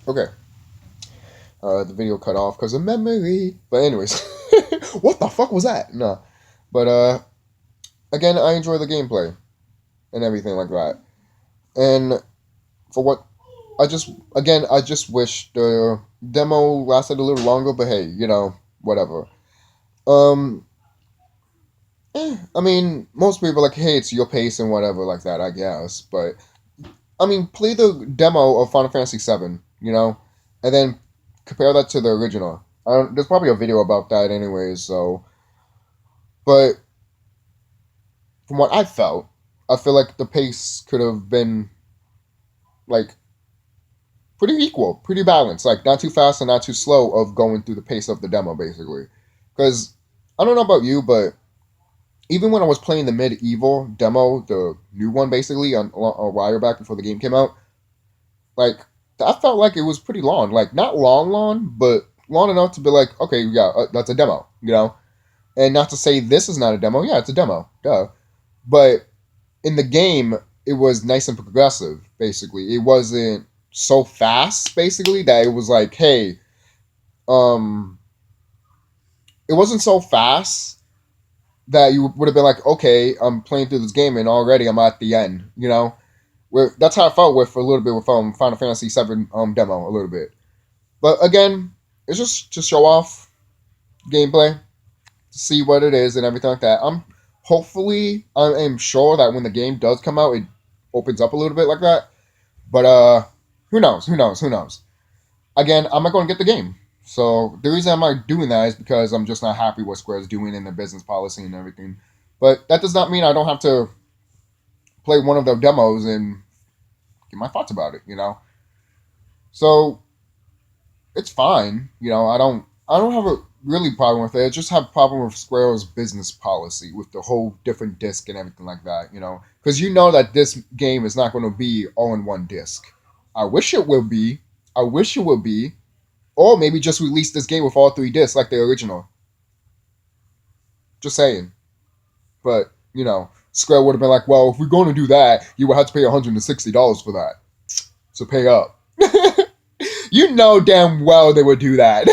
Okay. The video cut off because of memory. But anyways, what the fuck was that? No. But again, I enjoy the gameplay and everything like that. And for what I just wish the demo lasted a little longer. But hey, whatever. Um, I mean, most people are like, hey, it's your pace and whatever like that. I guess, but I mean, play the demo of Final Fantasy VII, and then compare that to the original. There's probably a video about that, anyways. So, but from what I felt, I feel like the pace could have been like pretty equal, pretty balanced, like not too fast and not too slow of going through the pace of the demo, basically. Because I don't know about you, but even when I was playing the medieval demo, the new one, basically on a while back before the game came out, like I felt like it was pretty long, like not long, but long enough to be like, okay, yeah, that's a demo, and not to say this is not a demo, yeah, it's a demo, duh, but in the game, it was nice and progressive. Basically, it wasn't so fast. Basically, that it was like, hey, um, it wasn't so fast that you would have been like, okay, I'm playing through this game and already I'm at the end. That's how I felt with a little bit with Final Fantasy VII demo a little bit. But again, it's just to show off gameplay, to see what it is and everything like that. Hopefully I am sure that when the game does come out, it opens up a little bit like that. But who knows? Who knows? Who knows? Again, I'm not going to get the game. So the reason I'm not doing that is because I'm just not happy what Square's doing in their business policy and everything. But that does not mean I don't have to play one of their demos and get my thoughts about it. So it's fine. I don't have a really problem with it. I just have a problem with Square's business policy with the whole different disc and everything like that. Because you know that this game is not going to be all in one disc. I wish it will be. I wish it would be. Or maybe just release this game with all three discs like the original. Just saying. But, Square would have been like, well, if we're going to do that, you would have to pay $160 for that. So pay up. You know damn well they would do that.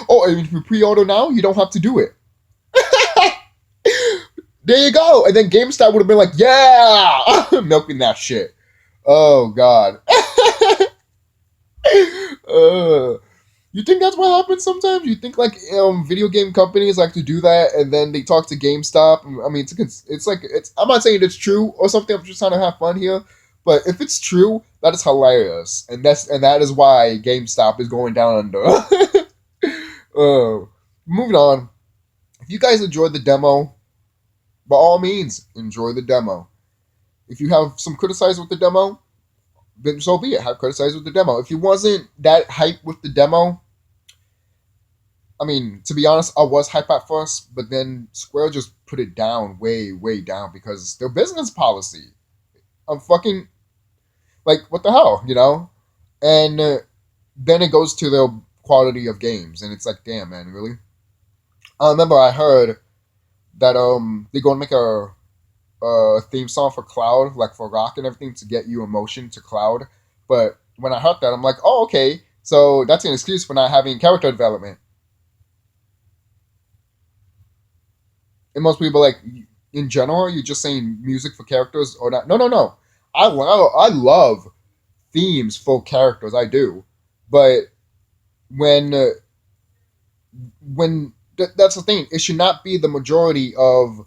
Oh, and if you pre-order now, you don't have to do it. There you go. And then GameStop would have been like, yeah, milking that shit. Oh, God. You think that's what happens sometimes? You think like video game companies like to do that, and then they talk to GameStop? I mean, it's like it's. I'm not saying it's true or something. I'm just trying to have fun here. But if it's true, that is hilarious, and that is why GameStop is going down under. Moving on. If you guys enjoyed the demo, by all means, enjoy the demo. If you have some criticize with the demo, then so be it. Have criticize with the demo. If you wasn't that hyped with the demo, I mean, to be honest, I was hyped at first, but then Square just put it down, way, way down, because their business policy. I'm fucking like, what the hell? And then it goes to the quality of games, and it's like, damn, man, really? I remember I heard that they're gonna make a theme song for Cloud, like for Rock and everything, to get you emotion to Cloud. But when I heard that, I'm like, oh, okay, so that's an excuse for not having character development. And most people like, in general, you're just saying music for characters or not. No, no, no. I love themes for characters. I do, but when that's the thing, it should not be the majority of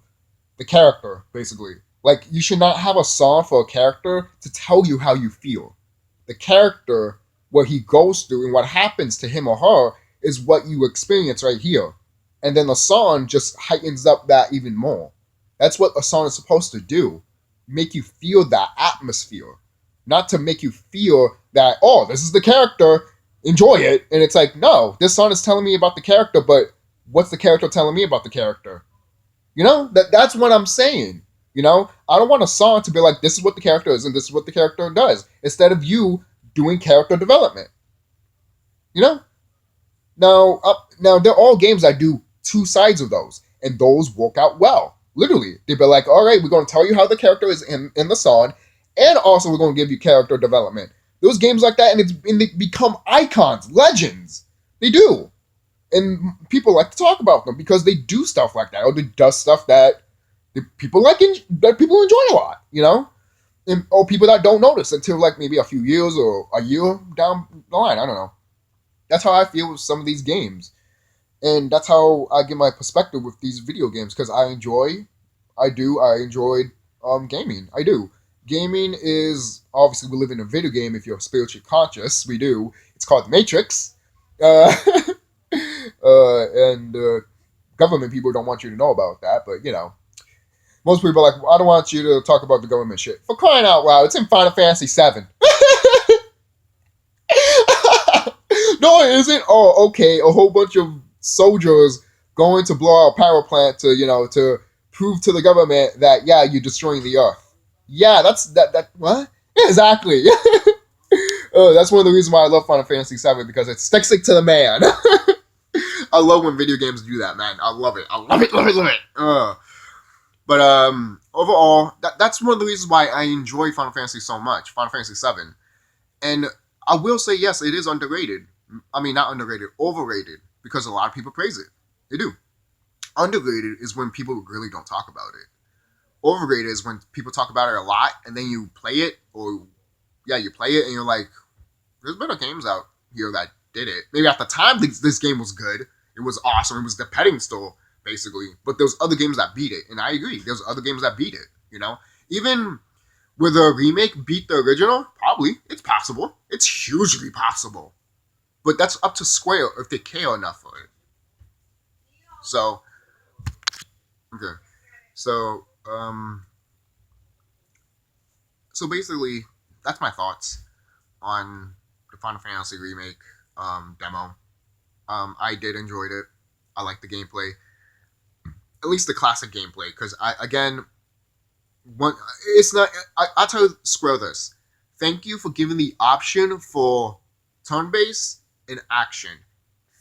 the character. Basically, like you should not have a song for a character to tell you how you feel. The character, what he goes through and what happens to him or her, is what you experience right here. And then the song just heightens up that even more. That's what a song is supposed to do. Make you feel that atmosphere. Not to make you feel that, oh, this is the character, enjoy it. And it's like, no, this song is telling me about the character, but what's the character telling me about the character? That's what I'm saying. I don't want a song to be like, this is what the character is and this is what the character does. Instead of you doing character development. You know? Now they're all games that do two sides of those, and those work out well. Literally, they'd be like, "All right, we're going to tell you how the character is in the song, and also we're going to give you character development." Those games like that, and they become icons, legends. They do, and people like to talk about them because they do stuff like that, or they do stuff that people like, that people enjoy a lot, you know, or people that don't notice until like maybe a few years or a year down the line. I don't know. That's how I feel with some of these games, and that's how I get my perspective with these video games because I enjoy gaming. I do. Gaming is obviously, we live in a video game. If you're spiritually conscious, we do. It's called the Matrix, uh, and government people don't want you to know about that. But you know, most people are like, well, I don't want you to talk about the government shit. For crying out loud, it's in Final Fantasy VII. No, it isn't. Oh, okay. A whole bunch of soldiers going to blow out a power plant to, to prove to the government that, yeah, you're destroying the earth. Yeah, that. What? Yeah, exactly. That's one of the reasons why I love Final Fantasy VII, because it sticks it to the man. I love when video games do that, man. I love it. I love it, love it, love it. But overall, that's one of the reasons why I enjoy Final Fantasy so much, Final Fantasy VII. And I will say, yes, it is underrated. I mean, not underrated, overrated, because a lot of people praise it. They do. Underrated is when people really don't talk about it. Overrated is when people talk about it a lot, and then you play it, you play it, and you're like, there's better games out here that did it. Maybe at the time, this game was good. It was awesome. It was the petting store, basically. But there's other games that beat it, and I agree. There's other games that beat it, you know? Even will the remake beat the original? Probably. It's possible. It's hugely possible. But that's up to Square if they care enough for it. So, okay. So, so basically, that's my thoughts on the Final Fantasy remake demo. I did enjoy it. I like the gameplay, at least the classic gameplay, because it's not. I tell Square this: thank you for giving the option for turn-based and action.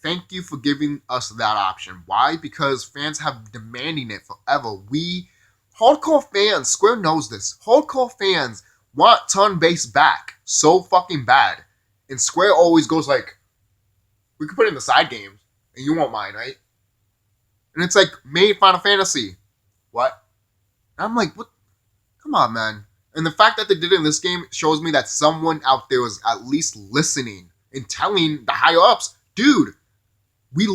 Thank you for giving us that option. Why? Because fans have been demanding it forever. Hardcore fans, Square knows this. Hardcore fans want turn-based back so fucking bad, and Square always goes like, "We can put it in the side games, and you won't mind, right?" And it's like, made Final Fantasy. What? And I'm like, what? Come on, man. And the fact that they did it in this game shows me that someone out there was at least listening and telling the higher ups, dude, we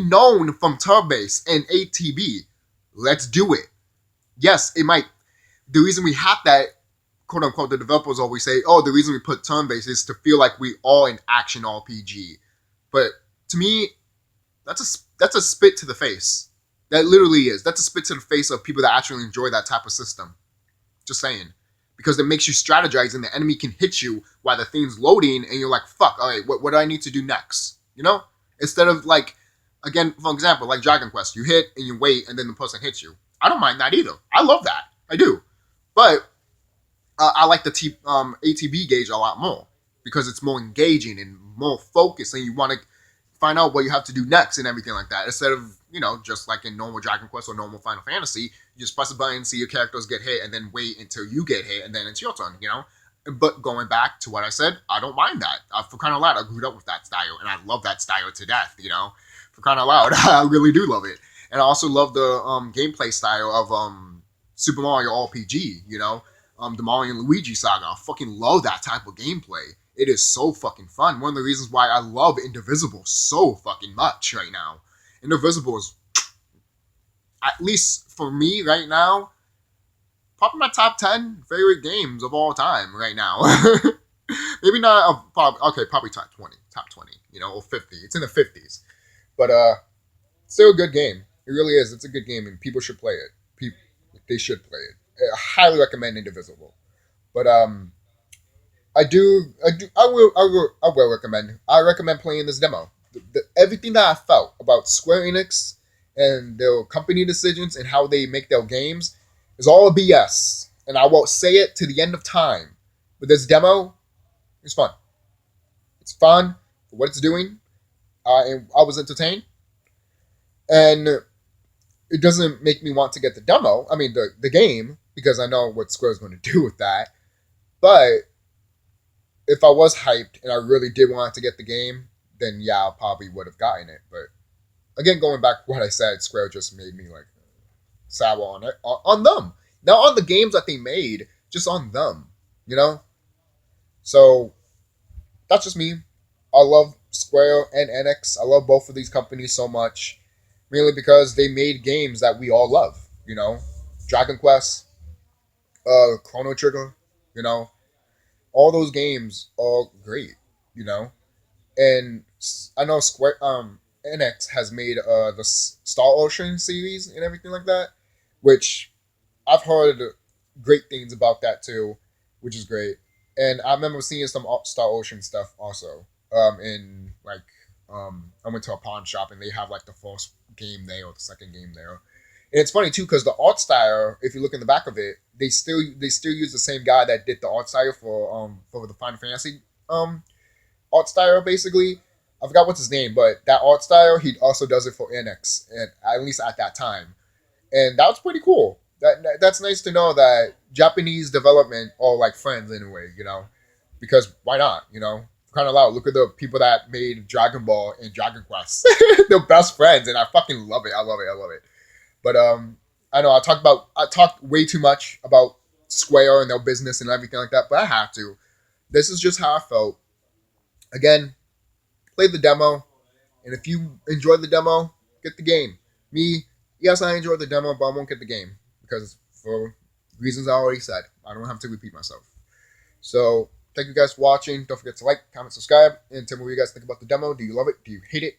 known from turn-based and ATB. Let's do it. Yes, it might. The reason we have that, quote unquote, the developers always say, oh, the reason we put turn-based is to feel like we are an action RPG. But to me, that's a spit to the face. That literally is. That's a spit to the face of people that actually enjoy that type of system. Just saying. Because it makes you strategize and the enemy can hit you while the thing's loading and you're like, fuck, all right, what do I need to do next? You know? Instead of like, again, for example, like Dragon Quest, you hit and you wait and then the person hits you. I don't mind that either. I love that. I do. But I like the ATB gauge a lot more because it's more engaging and more focused and you want to find out what you have to do next and everything like that. Instead of, just like in normal Dragon Quest or normal Final Fantasy, you just press a button, see your characters get hit, and then wait until you get hit, and then it's your turn, But going back to what I said, I don't mind that. For crying out loud, I grew up with that style, and I love that style to death, For crying out loud, I really do love it. And I also love the gameplay style of Super Mario RPG, the Mario and Luigi saga. I fucking love that type of gameplay. It is so fucking fun. One of the reasons why I love Indivisible so fucking much right now. Indivisible is, at least for me right now, probably my top 10 favorite games of all time right now. Maybe not, probably top 20, or 50. It's in the 50s. But still a good game. It really is. It's a good game and people should play it. They should play it. I highly recommend Indivisible. But I will recommend. I recommend playing this demo. Everything that I felt about Square Enix and their company decisions and how they make their games is all BS. And I won't say it to the end of time. But this demo is fun. It's fun for what it's doing. And I was entertained. And it doesn't make me want to get the demo. I mean, the game, because I know what Square's going to do with that. But if I was hyped and I really did want to get the game, then yeah, I probably would have gotten it. But again, going back to what I said, Square just made me like sour on it on them, not on the games that they made, just on them. You know, so that's just me. I love Square and Enix. I love both of these companies so much, mainly because they made games that we all love. You know, Dragon Quest, Chrono Trigger. You know, all those games are great. You know, and I know Square NX has made the Star Ocean series and everything like that, which I've heard great things about that too, which is great. And I remember seeing some Star Ocean stuff also. In like I went to a pawn shop and they have like the first game there or the second game there. And it's funny too because the art style, if you look in the back of it, they still use the same guy that did the art style for the Final Fantasy art style basically. I forgot what's his name, but that art style he also does it for NX, and at least at that time, and that was pretty cool. That's nice to know that Japanese development are like friends in a way, you know, because why not, you know? Kind of loud. Look at the people that made Dragon Ball and Dragon Quest. They're best friends, and I fucking love it. I love it. I love it. But I know I talked way too much about Square and their business and everything like that, but I have to. This is just how I felt. Again, play the demo, and if you enjoy the demo, get the game. Me, yes, I enjoyed the demo, but I won't get the game because for reasons I already said. I don't have to repeat myself. So thank you guys for watching. Don't forget to like, comment, subscribe, and tell me what you guys think about the demo. Do you love it? Do you hate it?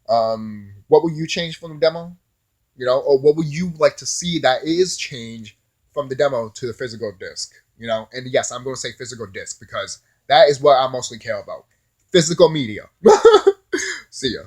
What will you change from the demo? You know, or what would you like to see that is change from the demo to the physical disc? You know, and yes, I'm going to say physical disc because that is what I mostly care about. Physical media. See ya.